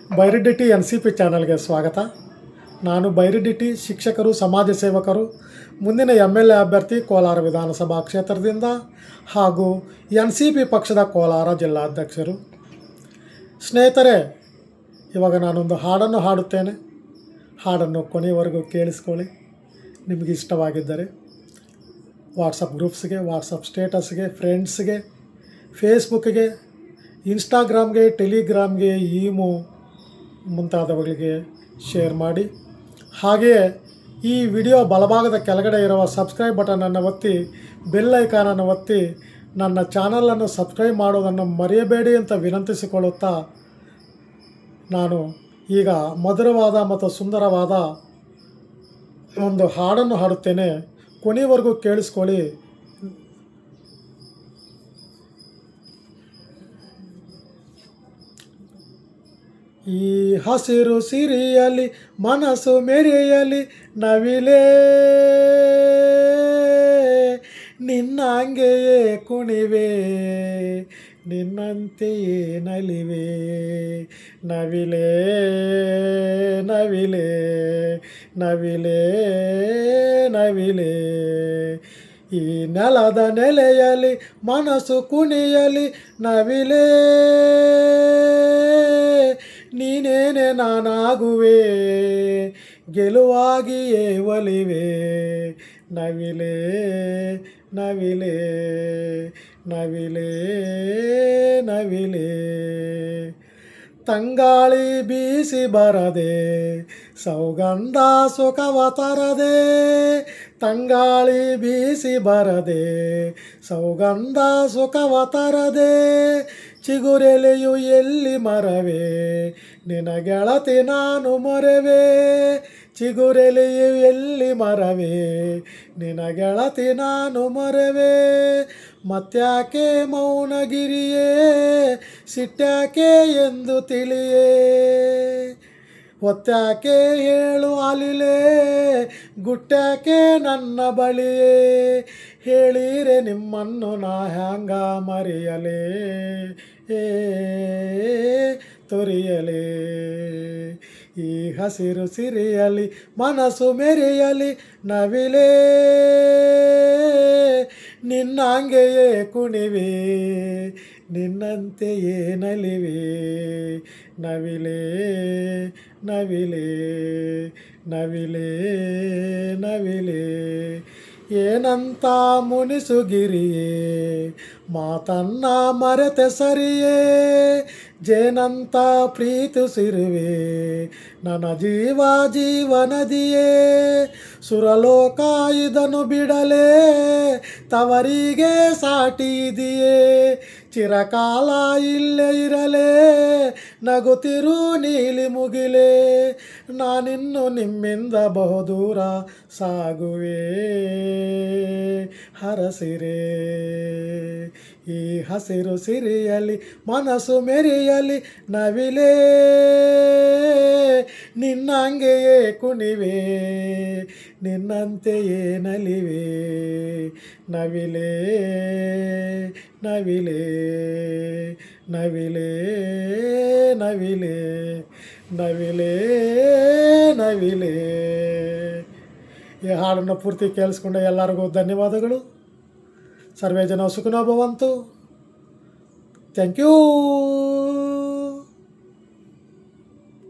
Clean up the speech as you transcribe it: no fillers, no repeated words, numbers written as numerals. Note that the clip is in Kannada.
ಬೈರಡಿಟಿ NCP ಚಾನಲ್ಗೆ ಸ್ವಾಗತ. ನಾನು ಬೈರಡಿಟಿ ಶಿಕ್ಷಕರು, ಸಮಾಜ ಸೇವಕರು, ಮುಂದಿನ MLA ಅಭ್ಯರ್ಥಿ ಕೋಲಾರ ವಿಧಾನಸಭಾ ಕ್ಷೇತ್ರದಿಂದ ಹಾಗೂ NCP ಪಕ್ಷದ ಕೋಲಾರ ಜಿಲ್ಲಾಧ್ಯಕ್ಷರು. ಸ್ನೇಹಿತರೆ, ಇವಾಗ ನಾನೊಂದು ಹಾಡನ್ನು ಹಾಡುತ್ತೇನೆ. ಹಾಡನ್ನು ಕೊನೆಯವರೆಗೂ ಕೇಳಿಸ್ಕೊಳ್ಳಿ. ನಿಮಗೆ ಇಷ್ಟವಾಗಿದ್ದರೆ ವಾಟ್ಸಪ್ ಗ್ರೂಪ್ಸ್ಗೆ, ವಾಟ್ಸಪ್ ಸ್ಟೇಟಸ್ಗೆ, ಫ್ರೆಂಡ್ಸ್ಗೆ, ಫೇಸ್ಬುಕ್ಗೆ, ಇನ್ಸ್ಟಾಗ್ರಾಮ್ಗೆ, ಟೆಲಿಗ್ರಾಮ್ಗೆ, ಈಮೋ ಮುಂತಾದವುಗಳಿಗೆ ಶೇರ್ ಮಾಡಿ. ಹಾಗೆಯೇ ಈ ವಿಡಿಯೋ ಬಲಭಾಗದ ಕೆಳಗಡೆ ಇರುವ ಸಬ್ಸ್ಕ್ರೈಬ್ ಬಟನನ್ನು ಒತ್ತಿ, ಬೆಲ್ ಐಕಾನನ್ನು ಒತ್ತಿ ನನ್ನ ಚಾನಲನ್ನು ಸಬ್ಸ್ಕ್ರೈಬ್ ಮಾಡೋದನ್ನು ಮರೆಯಬೇಡಿ ಅಂತ ವಿನಂತಿಸಿಕೊಳ್ಳುತ್ತಾ, ನಾನು ಈಗ ಮಧುರವಾದ ಮತ್ತು ಸುಂದರವಾದ ಒಂದು ಹಾಡನ್ನು ಹಾಡುತ್ತೇನೆ. ಕೊನೆವರೆಗೂ ಕೇಳಿಸ್ಕೊಳ್ಳಿ. ಈ ಹಸಿರು ಸಿರಿಯಲಿ ಮನಸ್ಸು ಮೆರೆಯಲಿ ನವಿಲೇ, ನಿನ್ನಂಗೆಯೇ ಕುಣಿವೆ, ನಿನ್ನಂತೆಯೇ ನಲಿವೆ. ನವಿಲೇ ನವಿಲೇ ನವಿಲೇ ನವಿಲೇ, ಈ ನೆಲದ ನೆಲೆಯಲಿ ಮನಸ್ಸು ಕುಣಿಯಲಿ ನವಿಲೇ, ನೀನೇನೆ ನಾನಾಗುವೆ, ಗೆಲುವಾಗಿಯೇ ಒಲಿವೆ. ನವಿಲೇ ನವಿಲೇ ನವಿಲೇ ನವಿಲೇ, ತಂಗಾಳಿ ಬೀಸಿ ಬರದೆ ಸೌಗಂಧ ಸುಖವ ತರದೆ, ತಂಗಾಳಿ ಬೀಸಿ ಬರದೆ ಸೌಗಂಧ ಸುಖವ ತರದೆ, ಚಿಗುರೆಲೆಯು ಎಲ್ಲಿ ಮರವೇ ನಿನ ಗೆಳತಿ ನಾನು ಮೊರೆವೆ. ಚಿಗುರೆಲೆಯು ಎಲ್ಲಿ ಮರವೇ ನಿನ ಗೆಳತಿ ನಾನು ಮೊರೆವೆ. ಮತ್ಯಾಕೆ ಮೌನಗಿರಿಯೇ, ಸಿಟ್ಯಾಕೆ ಎಂದು ತಿಳಿಯೇ, ಹೊತ್ಯಾಕೆ ಹೇಳು ಅಲಿಲೆ, ಗುಟ್ಟ್ಯಾಕೆ ನನ್ನ ಬಳಿಯೇ. ಹೇಳಿರೆ ನಿಮ್ಮನ್ನು ನಾ ಹ್ಯಾಂಗ ಮರೆಯಲೇ, ತೊರೆಯಲೇ. ಈ ಹಸಿರು ಸಿರಿಯಲಿ ಮನಸ್ಸು ಮೆರೆಯಲಿ ನವಿಲೇ, ನಿನ್ನಂಗೆಯೇ ಕುಣಿವೆ, ನಿನ್ನಂತೆಯೇ ನಲಿವೆ. ನವಿಲೇ ನವಿಲೇ ನವಿಲೇ ನವಿಲೇ, ಏನಂತ ಮುನಿಸುಗಿರಿಯೇ, ಮಾತನ್ನ ಮರೆತೆ ಸರಿಯೇ. ಜೇನಂತ ಪ್ರೀತಿಸಿರುವೆ ನನ್ನ ಜೀವ ಜೀವನದಿಯೇ. ಸುರಲೋಕ ಇದನ್ನು ಬಿಡಲೇ, ತವರಿಗೆ ಸಾಟಿ ಇದೆಯೇ. ಚಿರಕಾಲ ಇಲ್ಲೇ ಇರಲೇ, ನಗುತ್ತಿರು ನೀಲಿ ಮುಗಿಲೇ. ನಾನಿನ್ನು ನಿಮ್ಮಿಂದ ಬಹುದೂರ ಸಾಗುವೆ, ಹರಸಿರೆ. ಈ ಹಸಿರು ಸಿರಿಯಲಿ ಮನಸ್ಸು ಮೆರೆಯಲಿ ನವಿಲೇ, ನಿನ್ನಂಗೆಯೇ ಕುಣಿವೆ, ನಿನ್ನಂತೆಯೇ ನಲಿವೆ. ನವಿಲೇ ನವಿಲೇ ನವಿಲೇ ನವಿಲೇ ನವಿಲೇ ನವಿಲೇ. ಈ ಹಾಡನ್ನು ಪೂರ್ತಿ ಕೇಳಿಸ್ಕೊಂಡ ಎಲ್ಲರಿಗೂ ಧನ್ಯವಾದಗಳು. ಸರ್ವೇ ಜನ ಸುಖಿನೋ ಭವಂತು. Thank you.